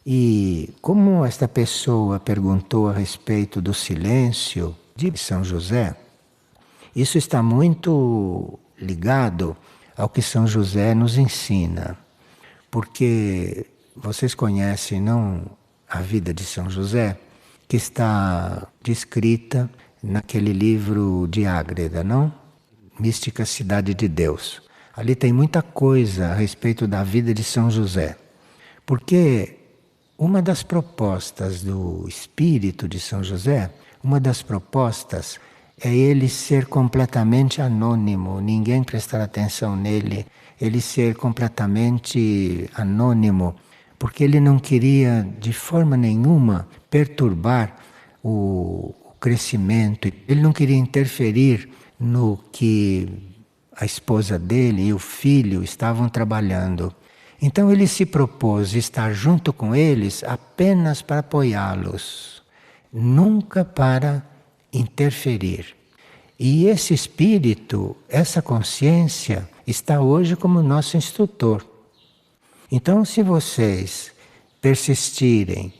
E como esta pessoa perguntou a respeito do silêncio de São José, isso está muito ligado ao que São José nos ensina. Porque vocês conhecem, não, a vida de São José, que está descrita naquele livro de Ágreda, não? Mística Cidade de Deus. Ali tem muita coisa a respeito da vida de São José. Porque uma das propostas do espírito de São José, uma das propostas é ele ser completamente anônimo, ninguém prestar atenção nele, ele ser completamente anônimo, porque ele não queria de forma nenhuma perturbar o crescimento, ele não queria interferir no que a esposa dele e o filho estavam trabalhando. Então ele se propôs estar junto com eles apenas para apoiá-los, nunca para interferir. E esse espírito, essa consciência, está hoje como nosso instrutor. Então, se vocês persistirem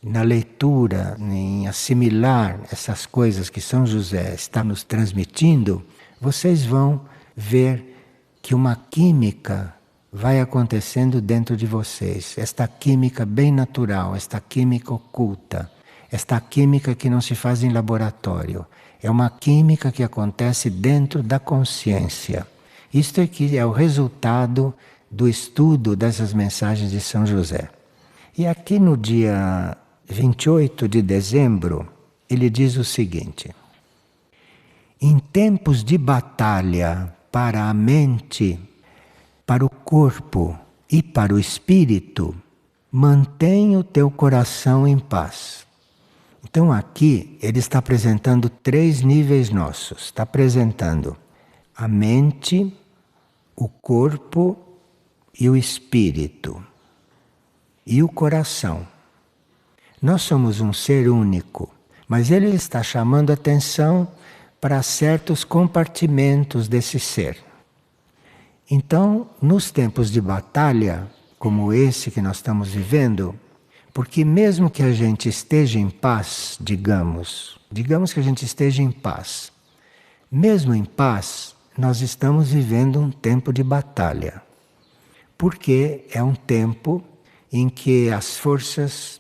na leitura, em assimilar essas coisas que São José está nos transmitindo, vocês vão ver que uma química vai acontecendo dentro de vocês. Esta química bem natural, esta química oculta, esta química que não se faz em laboratório. É uma química que acontece dentro da consciência. Isto aqui é o resultado do estudo dessas mensagens de São José. E aqui no dia 28 de dezembro, ele diz o seguinte: em tempos de batalha para a mente, para o corpo e para o espírito, mantenha o teu coração em paz. Então aqui ele está apresentando 3 níveis nossos. Está apresentando a mente, o corpo e o espírito. E o coração. Nós somos um ser único, mas ele está chamando atenção para certos compartimentos desse ser. Então, nos tempos de batalha, como esse que nós estamos vivendo, porque mesmo que a gente esteja em paz, digamos que a gente esteja em paz, mesmo em paz, nós estamos vivendo um tempo de batalha. Porque é um tempo em que as forças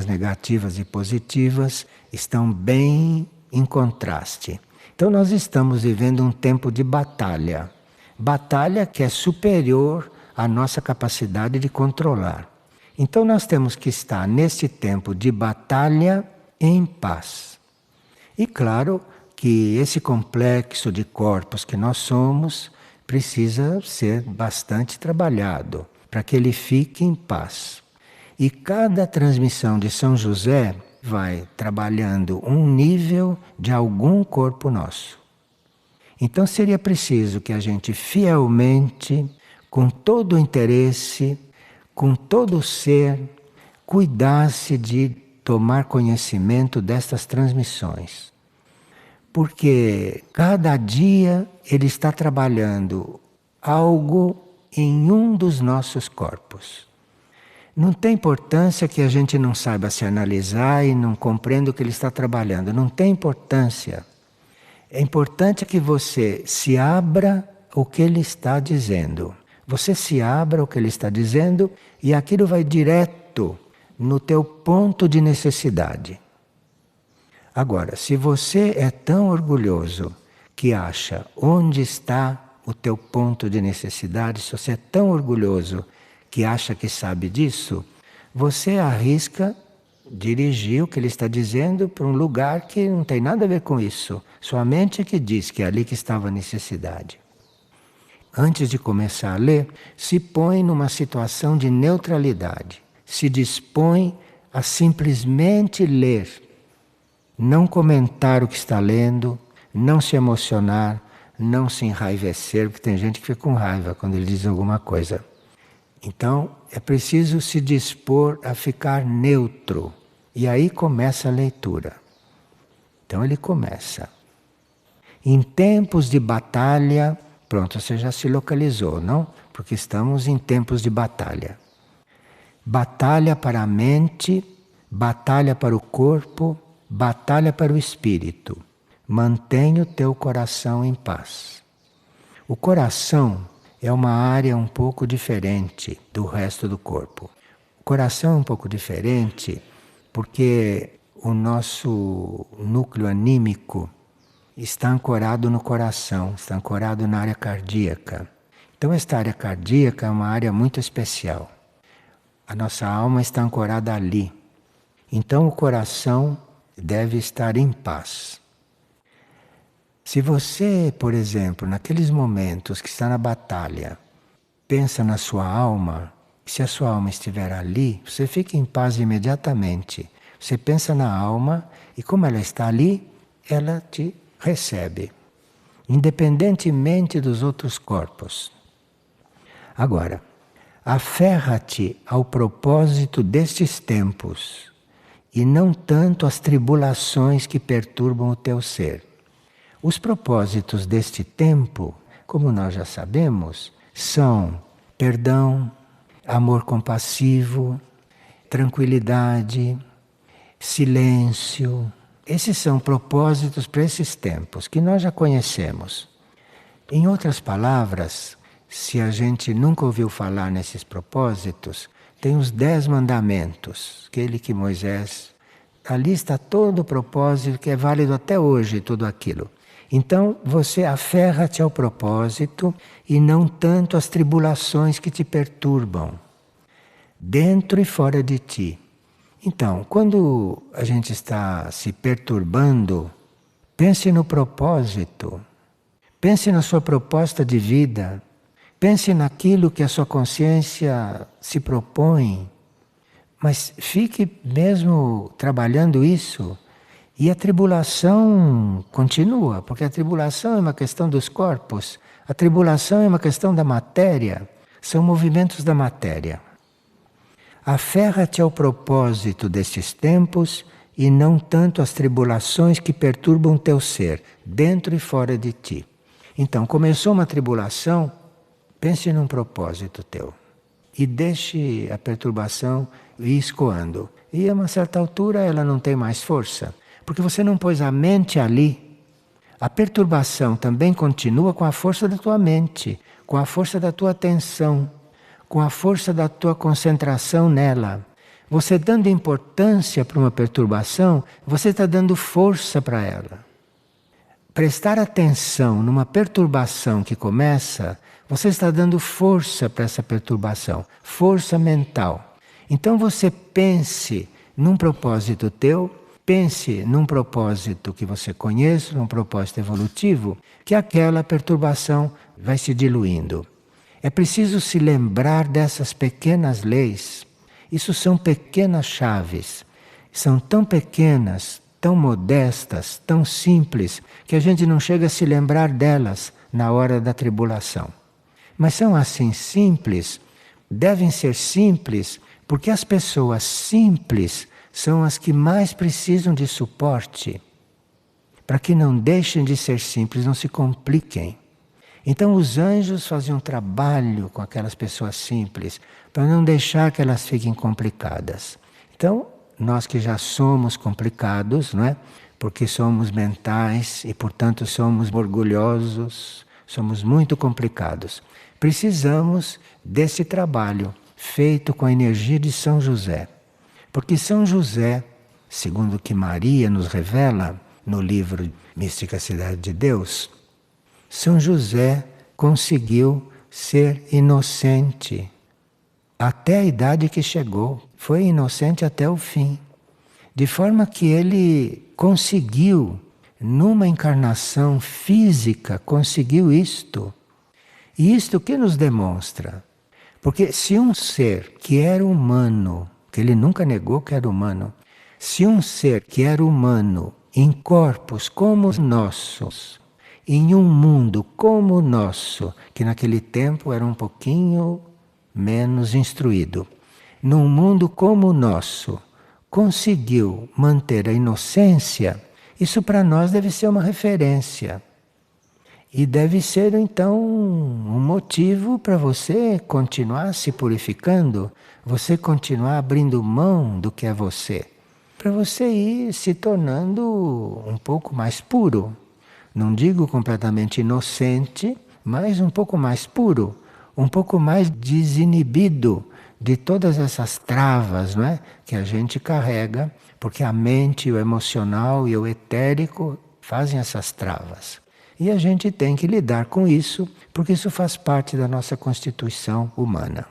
negativas e positivas estão bem em contraste. Então nós estamos vivendo um tempo de batalha. Batalha que é superior à nossa capacidade de controlar. Então nós temos que estar nesse tempo de batalha em paz. E claro que esse complexo de corpos que nós somos precisa ser bastante trabalhado para que ele fique em paz. E cada transmissão de São José vai trabalhando um nível de algum corpo nosso. Então seria preciso que a gente fielmente, com todo o interesse, com todo o ser, cuidasse de tomar conhecimento destas transmissões. Porque cada dia ele está trabalhando algo em um dos nossos corpos. Não tem importância que a gente não saiba se analisar e não compreenda o que ele está trabalhando. Não tem importância. É importante que você se abra ao que ele está dizendo. Você se abra ao que ele está dizendo e aquilo vai direto no teu ponto de necessidade. Agora, se você é tão orgulhoso que acha onde está o teu ponto de necessidade, se você é tão orgulhoso que acha que sabe disso, você arrisca dirigir o que ele está dizendo para um lugar que não tem nada a ver com isso. Sua mente é que diz que é ali que estava a necessidade. Antes de começar a ler, se põe numa situação de neutralidade. Se dispõe a simplesmente ler. Não comentar o que está lendo, não se emocionar, não se enraivecer, porque tem gente que fica com raiva quando ele diz alguma coisa. Então, é preciso se dispor a ficar neutro. E aí começa a leitura. Então ele começa. Em tempos de batalha, pronto, você já se localizou, não? Porque estamos em tempos de batalha. batalha para a mente, batalha para o corpo, batalha para o espírito. Mantenha o teu coração em paz. O coração é uma área um pouco diferente do resto do corpo. O coração é um pouco diferente porque o nosso núcleo anímico está ancorado no coração, está ancorado na área cardíaca. Então esta área cardíaca é uma área muito especial. A nossa alma está ancorada ali. Então o coração deve estar em paz. Se você, por exemplo, naqueles momentos que está na batalha, pensa na sua alma, se a sua alma estiver ali, você fica em paz imediatamente. Você pensa na alma e como ela está ali, ela te recebe, independentemente dos outros corpos. Agora, aferra-te ao propósito destes tempos e não tanto às tribulações que perturbam o teu ser. Os propósitos deste tempo, como nós já sabemos, são perdão, amor compassivo, tranquilidade, silêncio. Esses são propósitos para esses tempos que nós já conhecemos. Em outras palavras, se a gente nunca ouviu falar nesses propósitos, tem os 10 mandamentos, aquele que Moisés... Ali está todo o propósito que é válido até hoje, tudo aquilo. Então, você aferra-te ao propósito e não tanto às tribulações que te perturbam, dentro e fora de ti. Então, quando a gente está se perturbando, pense no propósito, pense na sua proposta de vida, pense naquilo que a sua consciência se propõe, mas fique mesmo trabalhando isso. E a tribulação continua, porque a tribulação é uma questão dos corpos, a tribulação é uma questão da matéria, são movimentos da matéria. Aferra-te ao propósito destes tempos e não tanto às tribulações que perturbam teu ser, dentro e fora de ti. Então, começou uma tribulação, pense num propósito teu e deixe a perturbação ir escoando. E a uma certa altura ela não tem mais força. Porque você não pôs a mente ali. A perturbação também continua com a força da tua mente, com a força da tua atenção, com a força da tua concentração nela. Você dando importância para uma perturbação, você está dando força para ela. Prestar atenção numa perturbação que começa, você está dando força para essa perturbação, força mental. Então você pense num propósito teu, pense num propósito que você conhece, num propósito evolutivo, que aquela perturbação vai se diluindo. É preciso se lembrar dessas pequenas leis. Isso são pequenas chaves. São tão pequenas, tão modestas, tão simples, que a gente não chega a se lembrar delas na hora da tribulação. Mas são assim simples, devem ser simples, porque as pessoas simples são as que mais precisam de suporte, para que não deixem de ser simples, não se compliquem. Então os anjos faziam um trabalho com aquelas pessoas simples, para não deixar que elas fiquem complicadas. Então, nós que já somos complicados, não é? Porque somos mentais e, portanto, somos orgulhosos, somos muito complicados. Precisamos desse trabalho feito com a energia de São José. Porque São José, segundo o que Maria nos revela no livro Mística Cidade de Deus, São José conseguiu ser inocente até a idade que chegou. Foi inocente até o fim. De forma que ele conseguiu, numa encarnação física, conseguiu isto. E isto que nos demonstra? Porque se um ser que era humano, que ele nunca negou que era humano, se um ser que era humano, em corpos como os nossos, em um mundo como o nosso, que naquele tempo era um pouquinho menos instruído, num mundo como o nosso, conseguiu manter a inocência, isso para nós deve ser uma referência. E deve ser então um motivo para você continuar se purificando, você continuar abrindo mão do que é você, para você ir se tornando um pouco mais puro. Não digo completamente inocente, mas um pouco mais puro, um pouco mais desinibido de todas essas travas, não é? Que a gente carrega, porque a mente, o emocional e o etérico fazem essas travas. E a gente tem que lidar com isso, porque isso faz parte da nossa constituição humana.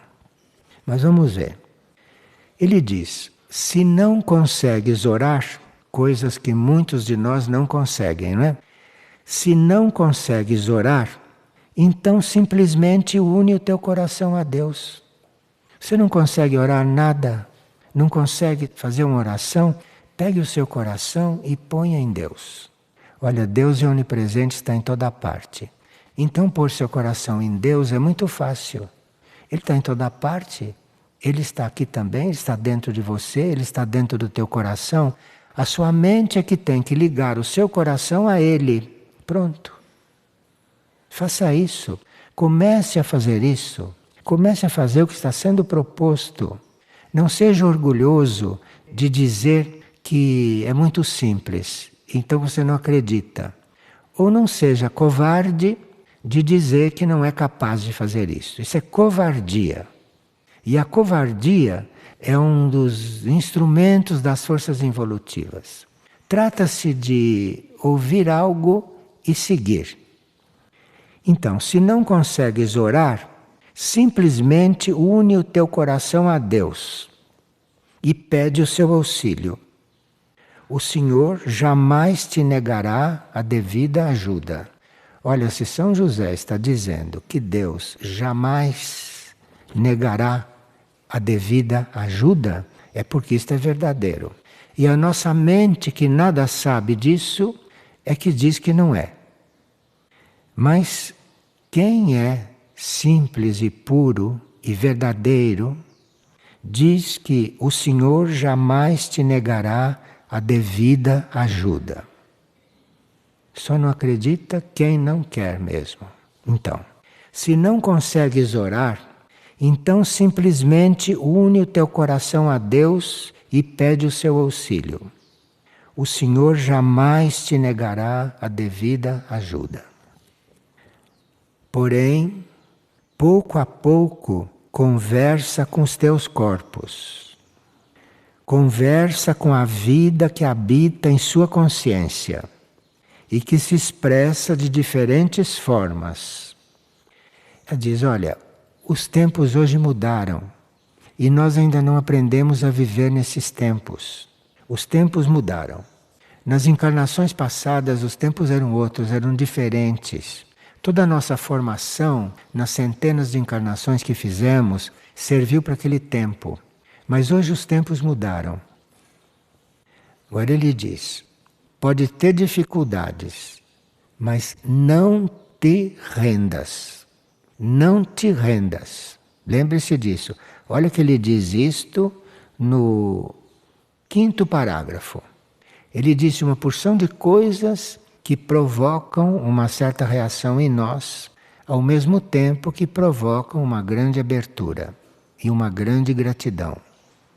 Mas vamos ver. Ele diz: se não consegues orar, coisas que muitos de nós não conseguem, não é? Se não consegues orar, então simplesmente une o teu coração a Deus. Você não consegue orar nada, não consegue fazer uma oração, pegue o seu coração e ponha em Deus. Olha, Deus é onipresente, está em toda parte. Então pôr seu coração em Deus é muito fácil. Ele está em toda parte, Ele está aqui também, Ele está dentro de você, Ele está dentro do teu coração. A sua mente é que tem que ligar o seu coração a Ele. Pronto. Faça isso. Comece a fazer isso. Comece a fazer o que está sendo proposto. Não seja orgulhoso de dizer que é muito simples, então você não acredita. Ou não seja covarde de dizer que não é capaz de fazer isso. Isso é covardia. E a covardia é um dos instrumentos das forças involutivas. Trata-se de ouvir algo e seguir. Então, se não consegues orar, simplesmente une o teu coração a Deus e pede o seu auxílio. O Senhor jamais te negará a devida ajuda. Olha, se São José está dizendo que Deus jamais negará a devida ajuda, é porque isto é verdadeiro. E a nossa mente, que nada sabe disso, é que diz que não é. Mas quem é simples e puro e verdadeiro, diz que o Senhor jamais te negará a devida ajuda. Só não acredita quem não quer mesmo. Então, se não consegues orar, então simplesmente une o teu coração a Deus e pede o seu auxílio. O Senhor jamais te negará a devida ajuda. Porém, pouco a pouco, conversa com os teus corpos. Conversa com a vida que habita em sua consciência e que se expressa de diferentes formas. Ela diz, olha, os tempos hoje mudaram e nós ainda não aprendemos a viver nesses tempos. Os tempos mudaram. Nas encarnações passadas os tempos eram outros, eram diferentes. Toda a nossa formação, nas centenas de encarnações que fizemos, serviu para aquele tempo. Mas hoje os tempos mudaram. Agora ele diz, pode ter dificuldades, mas não te rendas. Não te rendas. Lembre-se disso. Olha que ele diz isto no 5º parágrafo. Ele disse uma porção de coisas que provocam uma certa reação em nós, ao mesmo tempo que provocam uma grande abertura e uma grande gratidão.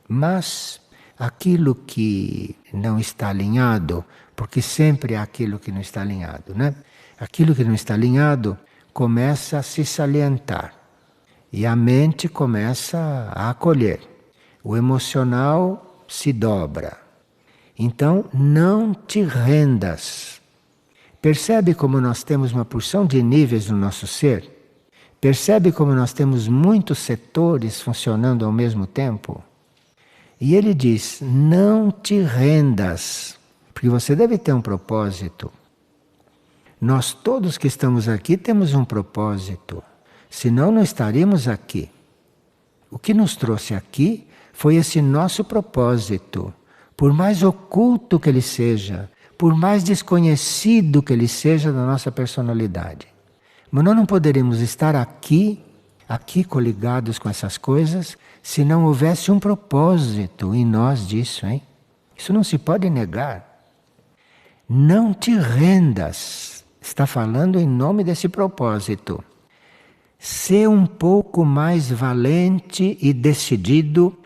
Mas aquilo que não está alinhado, porque sempre há aquilo que não está alinhado, né? Aquilo que não está alinhado começa a se salientar e a mente começa a acolher. O emocional se dobra. Então, não te rendas. Percebe como nós temos uma porção de níveis no nosso ser? Percebe como nós temos muitos setores funcionando ao mesmo tempo? E ele diz, não te rendas, porque você deve ter um propósito. Nós todos que estamos aqui temos um propósito, senão não estaríamos aqui. O que nos trouxe aqui foi esse nosso propósito, por mais oculto que ele seja, por mais desconhecido que ele seja da nossa personalidade. Mas nós não poderíamos estar aqui coligados com essas coisas, se não houvesse um propósito em nós disso, hein? Isso não se pode negar. Não te rendas. está falando em nome desse propósito. Ser um pouco mais valente e decidido,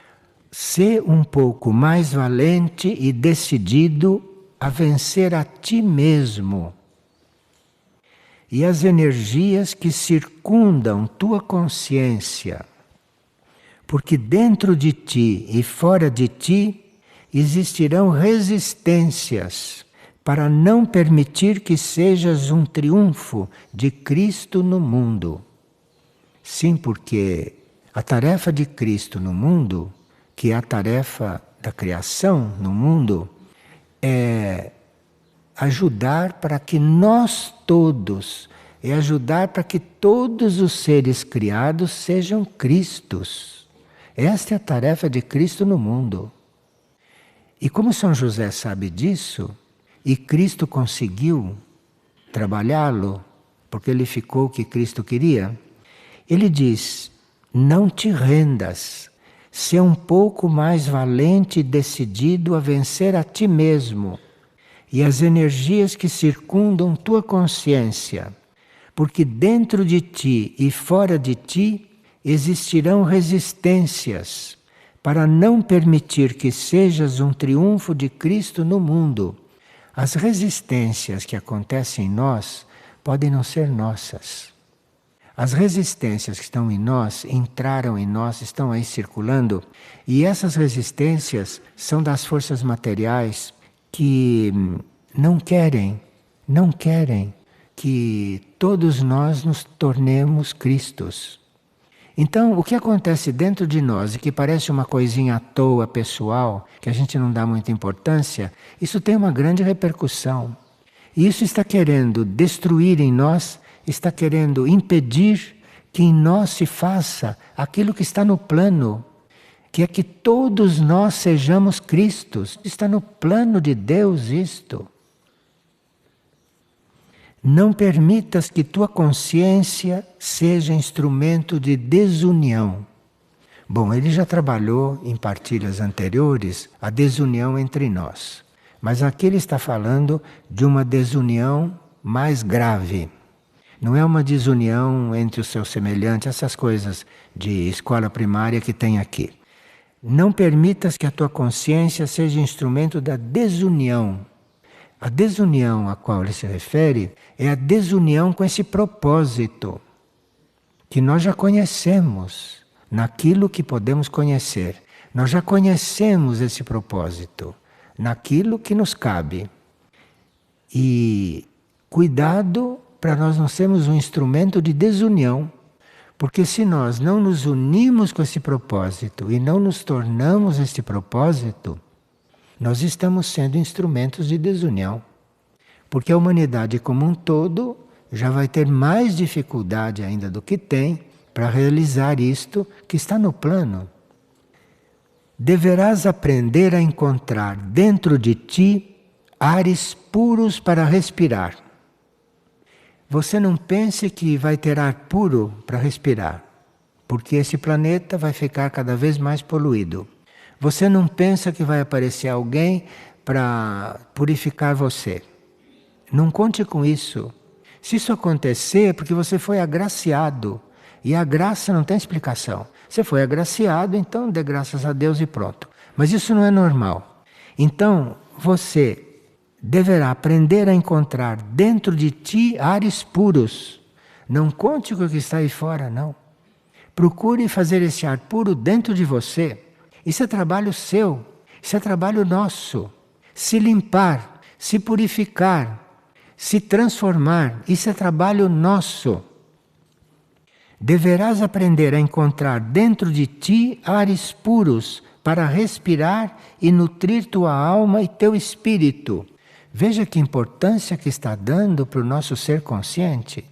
ser um pouco mais valente e decidido a vencer a ti mesmo. E as energias que circundam tua consciência, porque dentro de ti e fora de ti existirão resistências para não permitir que sejas um triunfo de Cristo no mundo. Sim, porque a tarefa de Cristo no mundo, que é a tarefa da criação no mundo, é ajudar para que nós todos, é ajudar para que todos os seres criados sejam Cristos. Esta é a tarefa de Cristo no mundo. E como São José sabe disso, e Cristo conseguiu trabalhá-lo, porque ele ficou o que Cristo queria, ele diz: não te rendas, ser um pouco mais valente e decidido a vencer a ti mesmo e as energias que circundam tua consciência, porque dentro de ti e fora de ti existirão resistências para não permitir que sejas um triunfo de Cristo no mundo. As resistências que acontecem em nós podem não ser nossas. As resistências que estão em nós, entraram em nós, estão aí circulando, e essas resistências são das forças materiais que não querem que todos nós nos tornemos Cristos. Então, o que acontece dentro de nós e que parece uma coisinha à toa, pessoal, que a gente não dá muita importância, isso tem uma grande repercussão. E isso está querendo destruir em nós, está querendo impedir que em nós se faça aquilo que está no plano, que é que todos nós sejamos Cristos. Está no plano de Deus isto. Não permitas que tua consciência seja instrumento de desunião. Bom, ele já trabalhou em partilhas anteriores a desunião entre nós. Mas aqui ele está falando de uma desunião mais grave. Não é uma desunião entre os seus semelhantes, essas coisas de escola primária que tem aqui. Não permitas que a tua consciência seja instrumento da desunião. A desunião a qual ele se refere é a desunião com esse propósito que nós já conhecemos naquilo que podemos conhecer. Nós já conhecemos esse propósito naquilo que nos cabe. E cuidado para nós não sermos um instrumento de desunião, porque se nós não nos unimos com esse propósito e não nos tornamos este propósito, nós estamos sendo instrumentos de desunião. Porque a humanidade como um todo já vai ter mais dificuldade ainda do que tem para realizar isto que está no plano. Deverás aprender a encontrar dentro de ti ares puros para respirar. Você não pense que vai ter ar puro para respirar, porque esse planeta vai ficar cada vez mais poluído. Você não pensa que vai aparecer alguém para purificar você. Não conte com isso. Se isso acontecer, é porque você foi agraciado. E a graça não tem explicação. Você foi agraciado, então dê graças a Deus e pronto. Mas isso não é normal. Então, você deverá aprender a encontrar dentro de ti ares puros. Não conte com o que está aí fora, não. Procure fazer esse ar puro dentro de você. Isso é trabalho seu, isso é trabalho nosso. Se limpar, se purificar, se transformar, isso é trabalho nosso. Deverás aprender a encontrar dentro de ti ares puros para respirar e nutrir tua alma e teu espírito. Veja que importância que está dando para o nosso ser consciente.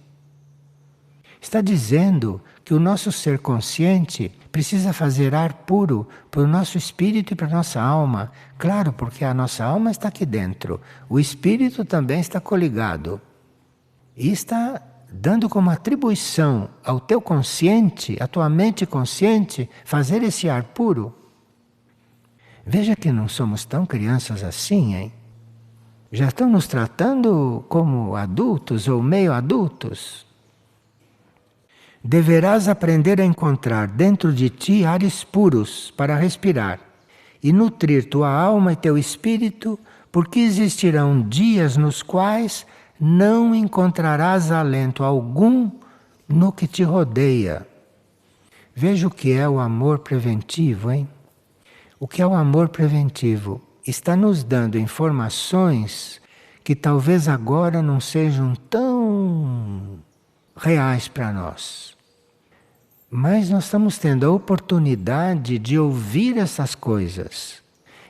Está dizendo que o nosso ser consciente precisa fazer ar puro para o nosso espírito e para a nossa alma. Claro, porque a nossa alma está aqui dentro. O espírito também está coligado. E está dando como atribuição ao teu consciente, à tua mente consciente, fazer esse ar puro. Veja que não somos tão crianças assim, hein? Já estão nos tratando como adultos ou meio adultos. Deverás aprender a encontrar dentro de ti ares puros para respirar e nutrir tua alma e teu espírito, porque existirão dias nos quais não encontrarás alento algum no que te rodeia. Veja o que é o amor preventivo, hein? O que é o amor preventivo? Está nos dando informações que talvez agora não sejam tão reais para nós. Mas nós estamos tendo a oportunidade de ouvir essas coisas.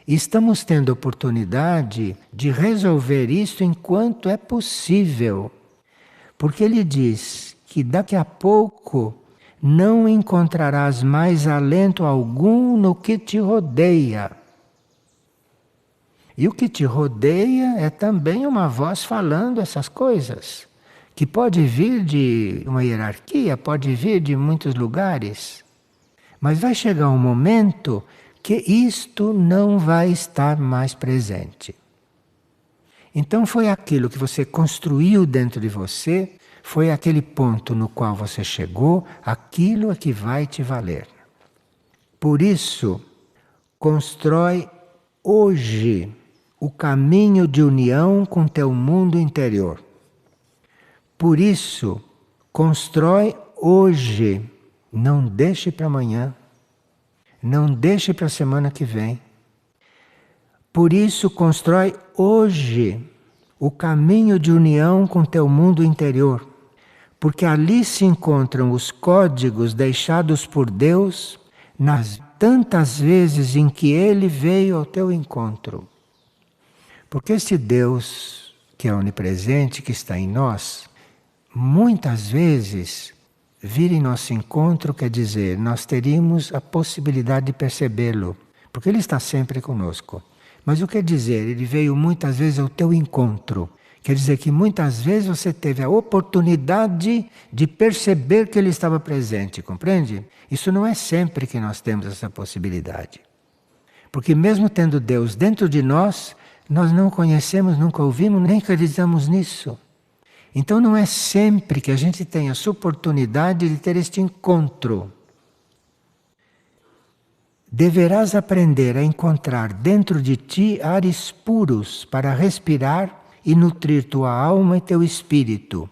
E estamos tendo a oportunidade de resolver isso enquanto é possível. Porque ele diz que daqui a pouco não encontrarás mais alento algum no que te rodeia. E o que te rodeia é também uma voz falando essas coisas, que pode vir de uma hierarquia, pode vir de muitos lugares. Mas vai chegar um momento que isto não vai estar mais presente. Então foi aquilo que você construiu dentro de você, foi aquele ponto no qual você chegou, aquilo é que vai te valer. Por isso, constrói hoje o caminho de união com teu mundo interior. Por isso, constrói hoje, não deixe para amanhã, não deixe para a semana que vem. Por isso, constrói hoje o caminho de união com teu mundo interior, porque ali se encontram os códigos deixados por Deus nas tantas vezes em que Ele veio ao teu encontro. Porque esse Deus, que é onipresente, que está em nós, muitas vezes vir em nosso encontro quer dizer, nós teríamos a possibilidade de percebê-lo, porque Ele está sempre conosco. Mas o que quer dizer? Ele veio muitas vezes ao teu encontro. Quer dizer que muitas vezes você teve a oportunidade de perceber que Ele estava presente, compreende? Isso não é sempre que nós temos essa possibilidade. Porque mesmo tendo Deus dentro de nós, nós não conhecemos, nunca ouvimos, nem acreditamos nisso. Então não é sempre que a gente tem essa oportunidade de ter este encontro. Deverás aprender a encontrar dentro de ti ares puros para respirar e nutrir tua alma e teu espírito,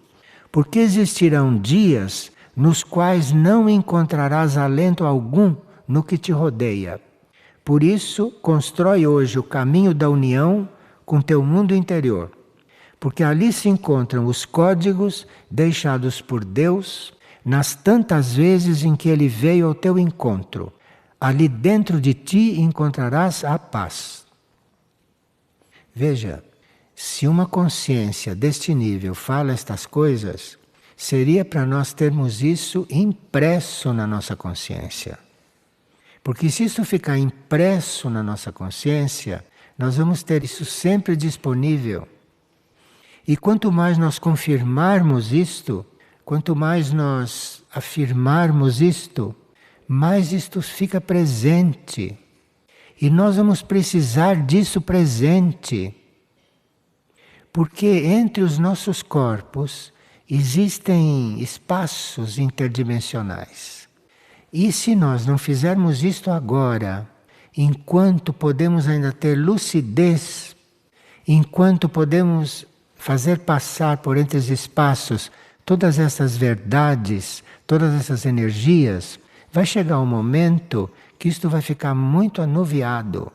porque existirão dias nos quais não encontrarás alento algum no que te rodeia. Por isso, constrói hoje o caminho da união com teu mundo interior, porque ali se encontram os códigos deixados por Deus nas tantas vezes em que Ele veio ao teu encontro. Ali dentro de ti encontrarás a paz. Veja, se uma consciência deste nível fala estas coisas, seria para nós termos isso impresso na nossa consciência. Porque se isso ficar impresso na nossa consciência, nós vamos ter isso sempre disponível. E quanto mais nós confirmarmos isto, quanto mais nós afirmarmos isto, mais isto fica presente. E nós vamos precisar disso presente. Porque entre os nossos corpos existem espaços interdimensionais. E se nós não fizermos isto agora, enquanto podemos ainda ter lucidez, enquanto podemos fazer passar por entre os espaços todas essas verdades, todas essas energias, vai chegar um momento que isto vai ficar muito anuviado.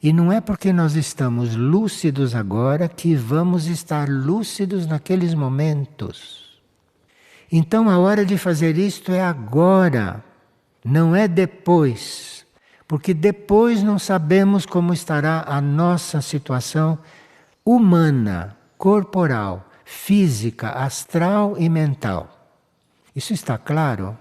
E não é porque nós estamos lúcidos agora que vamos estar lúcidos naqueles momentos. Então a hora de fazer isto é agora, não é depois. Porque depois não sabemos como estará a nossa situação humana, corporal, física, astral e mental. Isso está claro?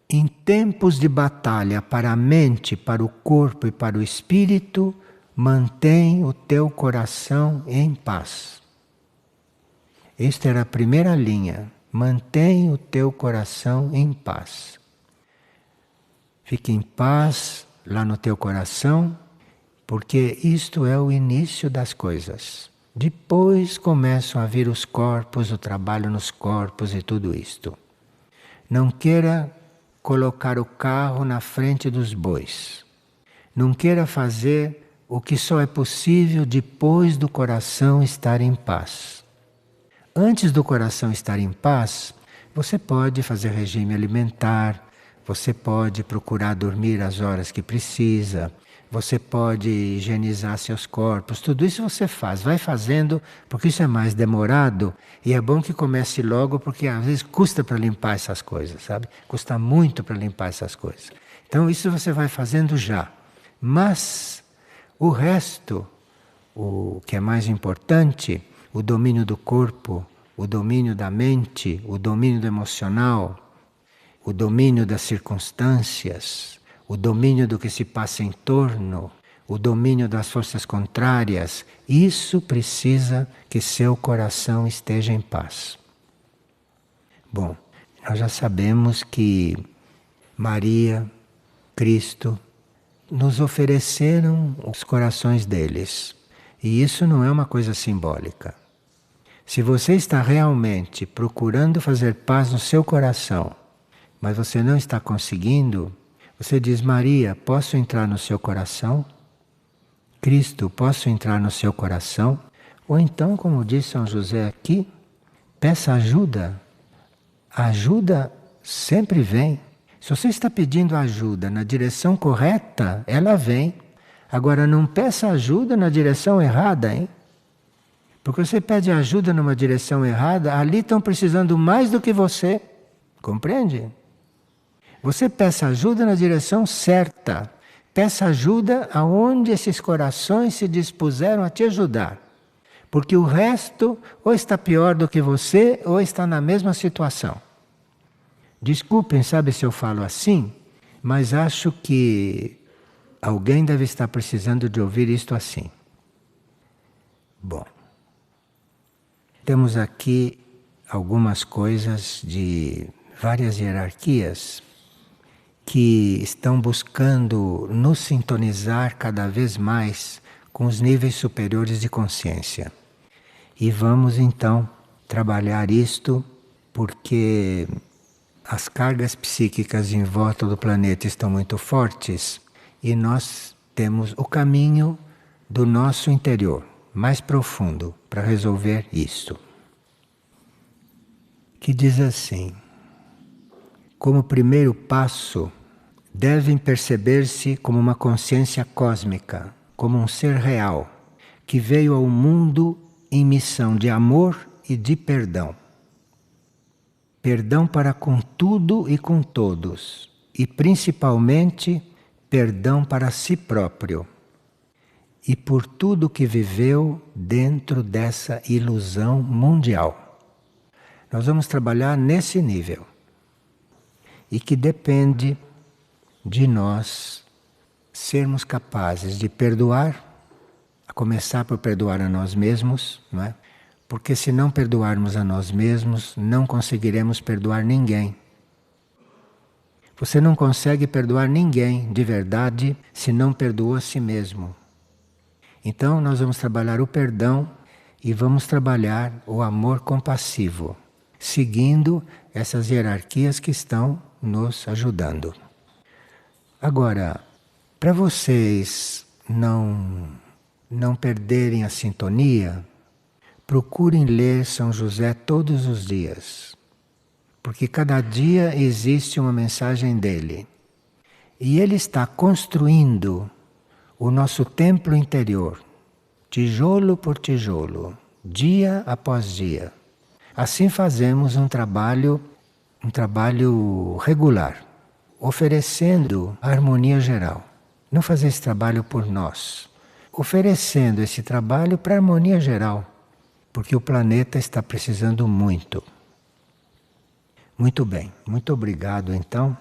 Em tempos de batalha para a mente, para o corpo e para o espírito, mantém o teu coração em paz. Esta era a primeira linha. Mantém o teu coração em paz. Fique em paz lá no teu coração, porque isto é o início das coisas. Depois começam a vir os corpos, o trabalho nos corpos e tudo isto. Não queira colocar o carro na frente dos bois. Não queira fazer o que só é possível depois do coração estar em paz. Antes do coração estar em paz, você pode fazer regime alimentar, você pode procurar dormir as horas que precisa, você pode higienizar seus corpos, tudo isso você faz, vai fazendo, porque isso é mais demorado e é bom que comece logo, porque às vezes custa para limpar essas coisas, sabe? Custa muito para limpar essas coisas. Então isso você vai fazendo já. Mas o resto, o que é mais importante, o domínio do corpo, o domínio da mente, o domínio do emocional, o domínio das circunstâncias, o domínio do que se passa em torno, o domínio das forças contrárias, isso precisa que seu coração esteja em paz. Bom, nós já sabemos que Maria, Cristo, nos ofereceram os corações deles. E isso não é uma coisa simbólica. Se você está realmente procurando fazer paz no seu coração, mas você não está conseguindo, você diz: Maria, posso entrar no seu coração? Cristo, posso entrar no seu coração? Ou então, como diz São José aqui, peça ajuda. A ajuda sempre vem. Se você está pedindo ajuda na direção correta, ela vem. Agora, não peça ajuda na direção errada, hein? Porque você pede ajuda numa direção errada, ali estão precisando mais do que você. Compreende? Você peça ajuda na direção certa. Peça ajuda aonde esses corações se dispuseram a te ajudar. Porque o resto ou está pior do que você ou está na mesma situação. Desculpem, sabe, se eu falo assim, mas acho que alguém deve estar precisando de ouvir isto assim. Bom, temos aqui algumas coisas de várias hierarquias que estão buscando nos sintonizar cada vez mais com os níveis superiores de consciência. E vamos então trabalhar isto, porque as cargas psíquicas em volta do planeta estão muito fortes e nós temos o caminho do nosso interior, mais profundo, para resolver isso. Que diz assim: como primeiro passo, devem perceber-se como uma consciência cósmica, como um ser real, que veio ao mundo em missão de amor e de perdão. Perdão para com tudo e com todos, e principalmente perdão para si próprio, e por tudo que viveu dentro dessa ilusão mundial. Nós vamos trabalhar nesse nível, e que depende de nós sermos capazes de perdoar, a começar por perdoar a nós mesmos, não é? Porque se não perdoarmos a nós mesmos, não conseguiremos perdoar ninguém. Você não consegue perdoar ninguém de verdade se não perdoou a si mesmo. Então nós vamos trabalhar o perdão e vamos trabalhar o amor compassivo, seguindo essas hierarquias que estão nos ajudando. Agora, para vocês não perderem a sintonia, procurem ler São José todos os dias, porque cada dia existe uma mensagem dele. E ele está construindo o nosso templo interior, tijolo por tijolo, dia após dia. Assim fazemos um trabalho regular, oferecendo a harmonia geral. Não fazer esse trabalho por nós, oferecendo esse trabalho para a harmonia geral, porque o planeta está precisando muito. Muito bem, muito obrigado então.